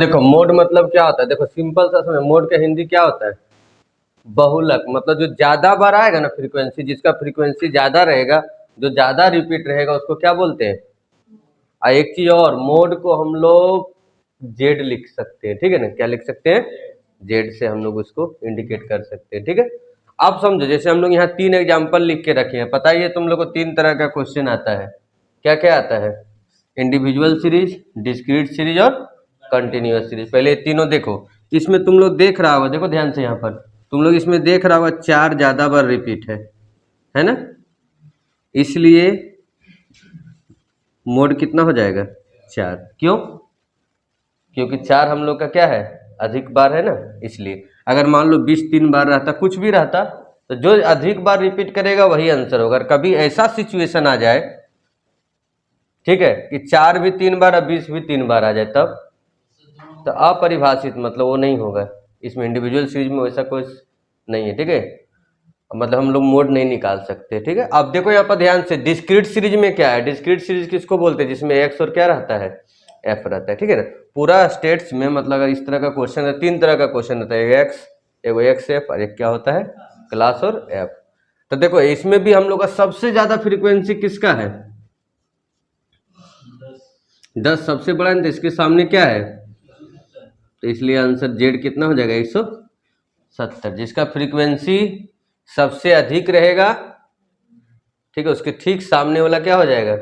देखो मोड मतलब क्या होता है, देखो सिंपल सा समझ, मोड का हिंदी क्या होता है, बहुलक। मतलब जो ज्यादा बार आएगा ना फ्रीक्वेंसी, जिसका फ्रीक्वेंसी ज्यादा रहेगा, जो ज्यादा रिपीट रहेगा, उसको क्या बोलते हैं। एक चीज और, मोड को हम लोग जेड लिख सकते हैं, ठीक है ना। क्या लिख सकते हैं, जेड से हम लोग उसको इंडिकेट कर सकते हैं, ठीक है। अब समझो, जैसे हम लोग यहाँ 3 एग्जाम्पल लिख के रखे हैं, पता ही है तुम लोग को 3 तरह का क्वेश्चन आता है। क्या क्या आता है, इंडिविजुअल सीरीज, डिस्क्रीट सीरीज और कंटिन्यूअस सीरीज। पहले ये तीनों देखो, इसमें तुम लोग देख रहा होगा, देखो ध्यान से, यहाँ पर तुम लोग इसमें देख रहा होगा 4 ज्यादा बार रिपीट है ना। इसलिए मोड कितना हो जाएगा, 4। क्यों, क्योंकि 4 हम लोग का क्या है, अधिक बार है ना, इसलिए। अगर मान लो 20 3 बार रहता, कुछ भी रहता, तो जो अधिक बार रिपीट करेगा वही आंसर होगा। कभी ऐसा सिचुएशन आ जाए, ठीक है, कि 4 भी 3 बार और 20 भी 3 बार आ जाए, तब तो अपरिभाषित, मतलब वो नहीं होगा। इसमें इंडिविजुअल सीरीज में वैसा कुछ नहीं है, ठीक है। मतलब हम लोग मोड नहीं निकाल सकते, ठीक है। अब देखो यहाँ पर ध्यान से, डिस्क्रीट सीरीज में क्या है, डिस्क्रीट सीरीज किसको बोलते हैं, जिसमें एक्स और क्या रहता है, एफ रहता है, ठीक है ना। पूरा स्टेट्स में, मतलब अगर इस तरह का क्वेश्चन है, 3 तरह का क्वेश्चन रहता है, एक्स, एगो एक्स एफ, और एक क्या होता है, क्लास और एफ। तो देखो इसमें भी हम लोग का सबसे ज्यादा फ्रीक्वेंसी किसका है, 10 सबसे बड़ा है, तो इसके सामने क्या है, तो इसलिए आंसर जेड कितना हो जाएगा, 170। जिसका फ्रीक्वेंसी सबसे अधिक रहेगा, ठीक है, उसके ठीक सामने वाला क्या हो जाएगा।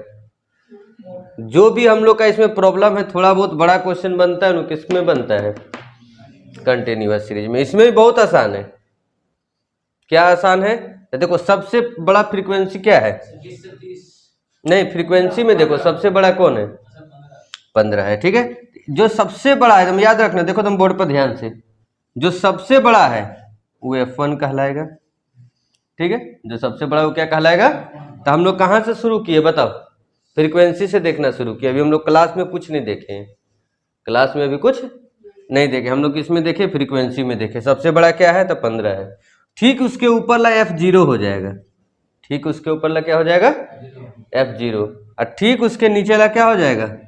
जो भी हम लोग का इसमें प्रॉब्लम है, थोड़ा बहुत बड़ा क्वेश्चन बनता है, किस में बनता है, कंटिन्यूअस सीरीज में। इसमें भी बहुत आसान है। क्या आसान है, तो देखो सबसे बड़ा फ्रीक्वेंसी क्या है, नहीं, फ्रीक्वेंसी में देखो सबसे बड़ा कौन है, 15 है, ठीक है। जो सबसे बड़ा है, तुम याद रखना, देखो तुम बोर्ड पर ध्यान से, जो सबसे बड़ा है वो F1 कहलाएगा, ठीक है। जो सबसे बड़ा वो क्या कहलाएगा। तो हम लोग कहाँ से शुरू किए बताओ, फ्रीक्वेंसी से देखना शुरू किया। अभी हम लोग क्लास में कुछ नहीं देखे हैं, क्लास में अभी कुछ नहीं देखे हम लोग, किसमें देखे, फ्रीक्वेंसी में देखे। सबसे बड़ा क्या है, तो 15 है। ठीक उसके ऊपर ला F0 हो जाएगा, ठीक उसके ऊपर ला क्या हो जाएगा, F0, और ठीक उसके नीचे ला क्या हो जाएगा। तो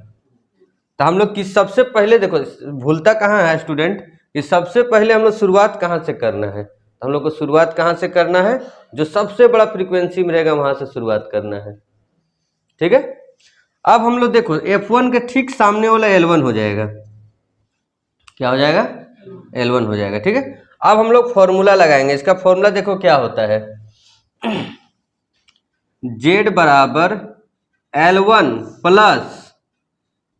हम लोग किस सबसे पहले, देखो भूलता कहाँ है स्टूडेंट, कि सबसे पहले हम लोग शुरुआत कहाँ से करना है। तो हम लोग को शुरुआत कहाँ से करना है, जो सबसे बड़ा फ्रीक्वेंसी में रहेगा वहां से शुरुआत करना है, ठीक है। अब हम लोग देखो F1 के ठीक सामने वाला L1 हो जाएगा, क्या हो जाएगा, L1 हो जाएगा, ठीक है। अब हम लोग फॉर्मूला लगाएंगे। इसका फॉर्मूला देखो क्या होता है, Z बराबर L1 plus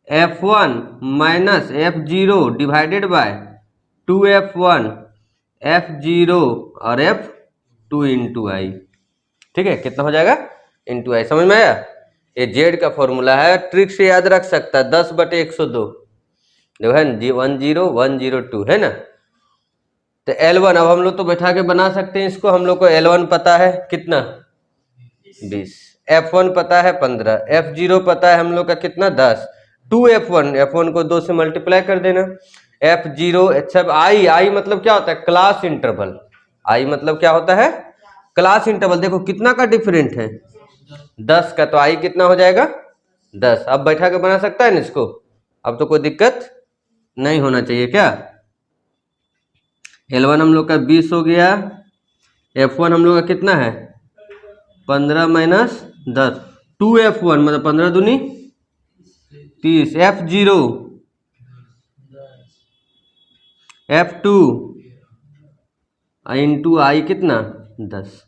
F1 minus F0 divided by 2F1 F0 और F2 इंटू आई, ठीक है। कितना हो जाएगा, इंटू आई। समझ में आया, ये जेड का फॉर्मूला है, ट्रिक से याद रख सकता है, 10/102 जो है, 10102 है ना। तो L1 अब हम लोग तो बैठा के बना सकते हैं इसको। हम लोग को L1 पता है कितना, 20, F1 पता है 15, F0 पता है हम लोग का कितना, 10, 2F1, F1 को 2 से मल्टीप्लाई कर देना, F0, अच्छा आई मतलब क्या होता है, क्लास इंटरवल। आई मतलब क्या होता है, क्लास इंटरवल। देखो कितना का डिफरेंट है, 10 का, तो आई कितना हो जाएगा, 10। अब बैठा के बना सकता है ना इसको, अब तो कोई दिक्कत नहीं होना चाहिए। क्या, L1 हम लोग का 20 हो गया, F1 हम लोग का कितना है, 15 माइनस 10, 2F1 मतलब 15 दूनी 30, F0 F2 इंटू आई कितना, 10,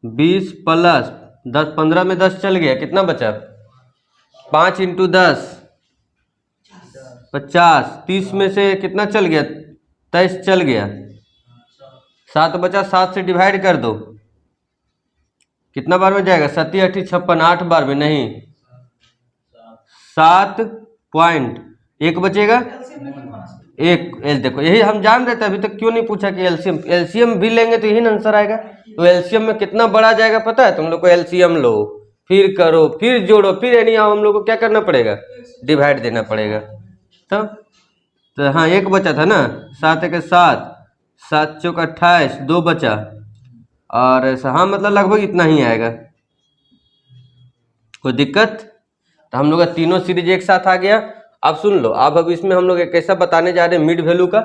20 प्लस 10, 15 में 10 चल गया, कितना बचा, 5 इंटू 10 50, 30 में से कितना चल गया, 23 चल गया, 7 बचा, 7 से डिवाइड कर दो, कितना बार में जाएगा, 7 8 56, 8 बार में नहीं, 7.1 बचेगा, एक एल। देखो यही हम जान रहे थे, अभी तक क्यों नहीं पूछा कि एलसीएम, एलसीएम भी लेंगे तो यही आंसर आएगा। तो एलसीएम में कितना बड़ा जाएगा पता है तुम लोग को, एलसीएम लो, फिर करो, फिर जोड़ो, फिर एनी आओ, हम लोग को क्या करना पड़ेगा, डिवाइड देना पड़ेगा। तो हाँ, एक बचा था ना, 7 1 7, 7 चौक 28, 2 बचा, और हाँ मतलब लगभग इतना ही आएगा, कोई दिक्कत। तो हम लोग का तीनों सीरीज एक साथ आ गया। अब सुन लो, अब इसमें हम लोग एक कैसा बताने जा रहे हैं मिड वैल्यू का,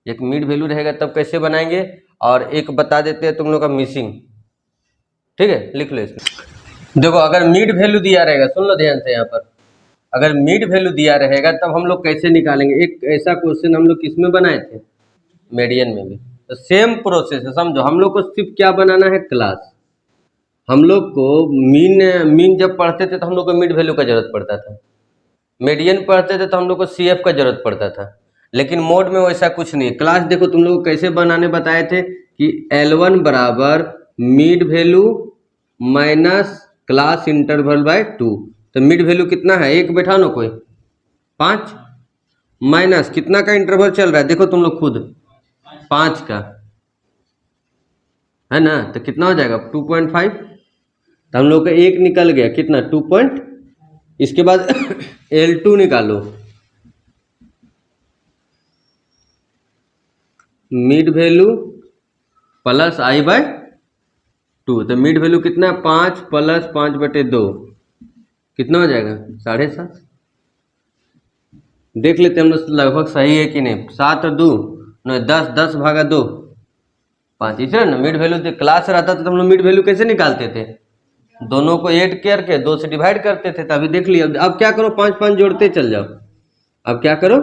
एक मिड वैल्यू रहेगा तब कैसे बनाएंगे, और एक बता देते हैं तुम लोग का मिसिंग। ठीक है, लिख लो इसमें। देखो अगर मिड वैल्यू दिया रहेगा, सुन लो ध्यान से, यहाँ पर अगर मिड वैल्यू दिया रहेगा तब हम लोग कैसे निकालेंगे। एक ऐसा क्वेश्चन हम लोग किसमें बनाए थे, मीडियन में भी। तो सेम प्रोसेस है, समझो। हम लोग को सिर्फ क्या बनाना है, क्लास। हम लोग को मीन जब पढ़ते थे तो हम लोग को मिड वैल्यू का जरूरत पड़ता था, मीडियन पढ़ते थे तो हम लोग को CF का जरूरत पड़ता था, लेकिन मोड में वैसा कुछ नहीं है। क्लास देखो तुम लोग को कैसे बनाने बताए थे कि L1 बराबर mid value minus class interval by 2। तो मिड वैल्यू कितना है, एक बैठा ना कोई, 5 माइनस कितना का इंटरवल चल रहा है, देखो तुम लोग खुद, 5 का है ना, तो कितना हो जाएगा 2.5। तो हम लोग का एक निकल गया, कितना 2 इसके बाद L2 निकालो, mid value plus I by 2। तो मिड वैल्यू कितना है, 5 प्लस 5/2 कितना हो जाएगा 7.5। देख लेते हैं हम लोग लगभग सही है कि नहीं। 7 और 2 9, 10, 10 भागा 2 5, इसे ना मिड वैल्यू क्लास रहता था तो हम लोग मिड वैल्यू कैसे निकालते थे, दोनों को ऐड करके 2 से डिवाइड करते थे। तो अभी देख लिया, अब क्या करो, 5 5 जोड़ते चल जाओ। अब क्या करो,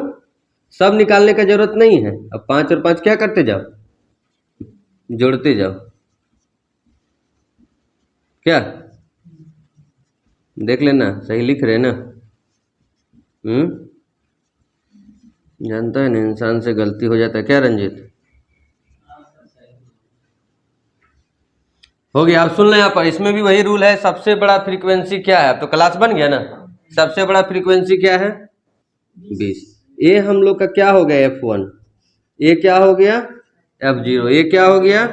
सब निकालने का जरूरत नहीं है, अब 5 और 5 क्या करते जाओ, जोड़ते जाओ। क्या देख लेना, सही लिख रहे हैं ना। जानता है ना, इंसान से गलती हो जाता है। क्या रंजीत, हो गया। आप सुन लें, यहाँ पर इसमें भी वही रूल है, सबसे बड़ा फ्रीक्वेंसी क्या है। अब तो क्लास बन गया ना, सबसे बड़ा फ्रीक्वेंसी क्या है 20। ये हम लोग का क्या हो गया F1, ये क्या हो गया F0, ये क्या हो गया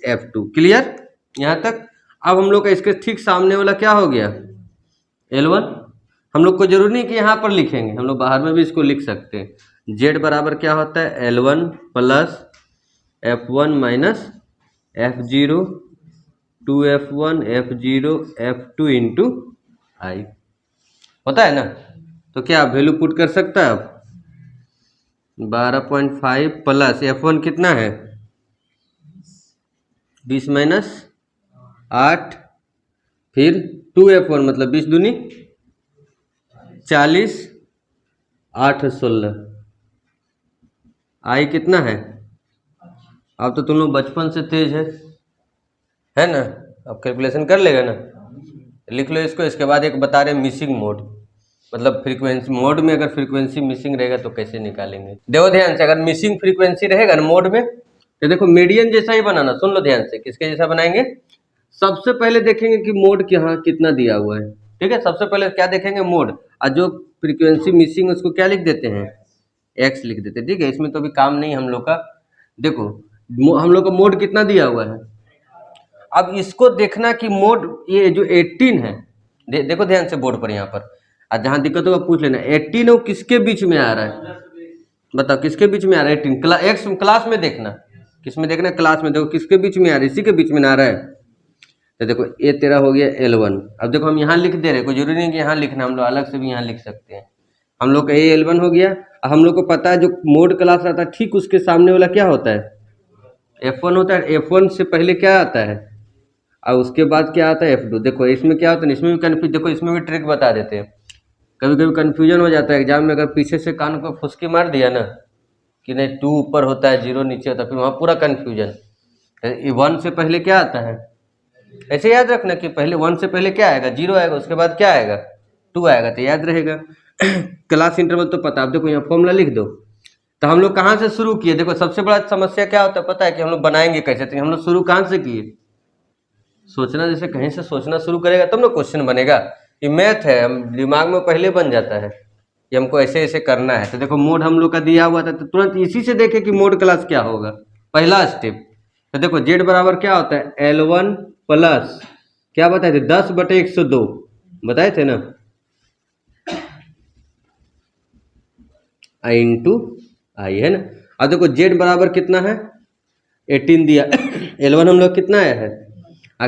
F2। क्लियर यहाँ तक। अब हम लोग का इसके ठीक सामने वाला क्या हो गया L1। हम लोग को जरूरी नहीं कि यहाँ पर लिखेंगे, हम लोग बाहर में भी इसको लिख सकते हैं। Z बराबर क्या होता है L1 plus F1 minus F0 2F1 F0 F2 into आई, होता है ना। तो क्या वैल्यू पुट कर सकता है आप 12.5 प्लस F1 कितना है 20 माइनस 8, फिर 2F1 मतलब 20 दूनी 40, 8 16, आई कितना है। अब तो तुम लोग बचपन से तेज है ना, अब कैलकुलेशन कर लेगा ना। लिख लो इसको। इसके बाद एक बता रहे मिसिंग मोड, मतलब फ्रीक्वेंसी मोड में अगर फ्रीक्वेंसी मिसिंग रहेगा तो कैसे निकालेंगे। देखो ध्यान से, अगर मिसिंग फ्रीक्वेंसी रहेगा ना मोड में, तो देखो मीडियन जैसा ही बनाना। सुन लो ध्यान से, किसके जैसा बनाएंगे, सबसे पहले देखेंगे कि मोड यहाँ कितना दिया हुआ है। ठीक है, सबसे पहले क्या देखेंगे मोड, और जो फ्रीक्वेंसी मिसिंग उसको क्या लिख देते हैं x लिख देते हैं। ठीक है, इसमें तो अभी काम नहीं हम लोग का। देखो हम लोग का मोड कितना दिया हुआ है, अब इसको देखना कि मोड ये जो 18 है, देखो ध्यान से बोर्ड पर यहाँ पर, और जहाँ दिक्कत होगा पूछ लेना। 18 वो किसके बीच में आ रहा है, बताओ किसके बीच में आ रहा है 18, एक्स क्लास में देखना, किस में देखना, क्लास में। देखो किसके बीच में आ रहा है, इसी के बीच में आ रहा है। तो देखो ये तेरा हो गया L1। अब देखो हम यहाँ लिख दे रहे हैं, कोई जरूरी नहीं कि यहाँ लिखना, हम लोग अलग से भी यहाँ लिख सकते हैं। हम लोग का ये L1 हो गया। हम लोग को पता है जो मोड क्लास रहता है ठीक उसके सामने वाला क्या होता है F1 होता है। F1 से पहले क्या आता है और उसके बाद क्या आता है F2। देखो इसमें क्या होता है, इसमें भी कन्फ्यूज, देखो इसमें भी ट्रिक बता देते हैं। कभी कभी कन्फ्यूजन हो जाता है एग्जाम में, अगर पीछे से कान को फुसकी मार दिया ना कि नहीं 2 ऊपर होता है 0 नीचे होता है, फिर वहाँ पूरा कन्फ्यूजन। 1 से पहले क्या आता है, ऐसे याद रखना कि पहले 1 से पहले क्या आएगा 0 आएगा, उसके बाद क्या आएगा 2 आएगा, तो याद रहेगा। क्लास इंटरवल तो पता, अब देखो यहाँ फॉर्मूला लिख दो। तो हम लोग कहाँ से शुरू किए, देखो सबसे बड़ा समस्या क्या होता है पता है कि हम लोग बनाएंगे कैसे। तो हम लोग शुरू कहाँ से किए, सोचना, जैसे कहीं से सोचना शुरू करेगा तब ना क्वेश्चन बनेगा। ये मैथ है, हम दिमाग में पहले बन जाता है कि हमको ऐसे ऐसे करना है। तो देखो मोड हम लोग का दिया हुआ था, तो तुरंत इसी से देखे कि मोड क्लास क्या होगा, पहला स्टेप। तो देखो जेड बराबर क्या होता है L1 प्लस क्या बताए थे 10/102 बताए थे ना, आई इंटू आई है ना। अब देखो जेड बराबर कितना है 18 दिया। L1 हम लोग कितना आया है,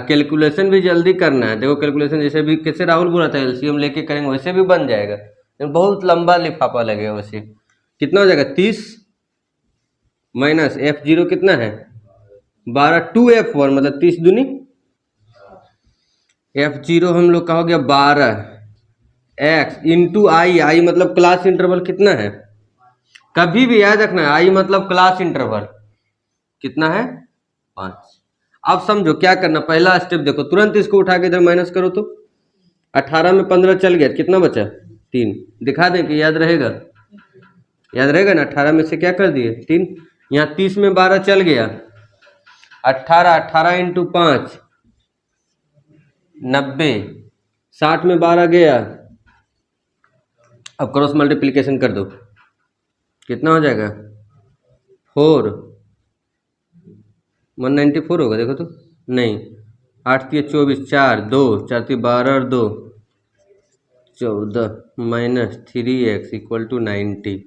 कैलकुलेशन भी जल्दी करना है। देखो कैलकुलेशन जैसे भी कैसे राहुल बोला था एलसीएम लेके करेंगे वैसे भी बन जाएगा। बहुत लंबा लिफाफा लगेगा वैसे। कितना हो जाएगा 30 माइनस F0 कितना है 12 2F1 मतलब 30 दूनी F0 हम लोग का हो गया 12 x इंटू आई मतलब क्लास इंटरवल कितना है, कभी भी याद रखना है आई मतलब क्लास इंटरवल कितना है 5। अब समझो क्या करना, पहला स्टेप देखो, तुरंत इसको उठा के इधर माइनस करो तो 18 में 15 चल गया, कितना बचा 3। दिखा दें कि याद रहेगा, याद रहेगा ना। 18 में से क्या कर दिए 3, यहाँ 30 में 12 चल गया, 18 इंटू 5 90, 60 में 12 गया। अब क्रॉस मल्टीप्लिकेशन कर दो, कितना हो जाएगा 4 194 होगा, देखो तो नहीं 8 3 24 4 2 4 3 12 और 2 14 माइनस 3x इक्वल टू 90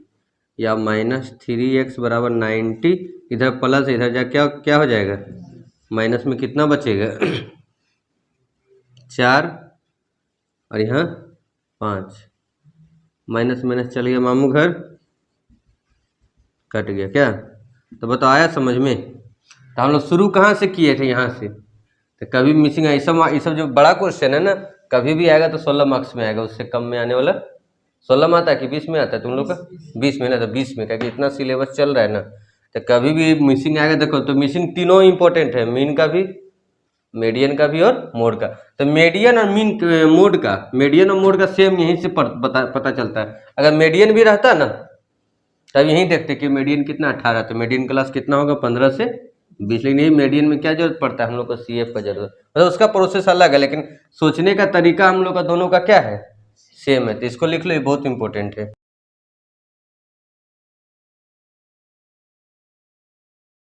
या माइनस 3x बराबर 90, इधर प्लस इधर जा क्या क्या हो जाएगा माइनस में कितना बचेगा 4 और यहाँ 5, माइनस माइनस चल गया मामू घर कट गया क्या। तो बताओ आया समझ में। तो हम लोग शुरू कहाँ से किए थे यहाँ से, तो कभी मिसिंग ये सब जो बड़ा क्वेश्चन है ना कभी भी आएगा तो 16 मार्क्स में आएगा, उससे कम में आने वाला 16 में आता है कि 20 में आता है तुम लोग का 20 में ना, तो 20 में क्या कि इतना सिलेबस चल रहा है ना, तो कभी भी मिसिंग आएगा। देखो तो मिसिंग तीनों इंपॉर्टेंट है, मीन का भी मीडियन का भी और मोड का। तो मीडियन और मीन मोड का, मीडियन और मोड का सेम यहीं से पता चलता है। अगर मीडियन भी रहता ना तब यहीं देखते कि मीडियन कितना 18, तो मीडियन क्लास कितना होगा 15 से 20। लेकिन यही मीडियन में क्या जरूरत पड़ता है हम लोग को CF का जरूरत, मतलब उसका प्रोसेस अलग है लेकिन सोचने का तरीका हम लोग का दोनों का क्या है सेम है। तो इसको लिख लो, ये बहुत इंपॉर्टेंट है।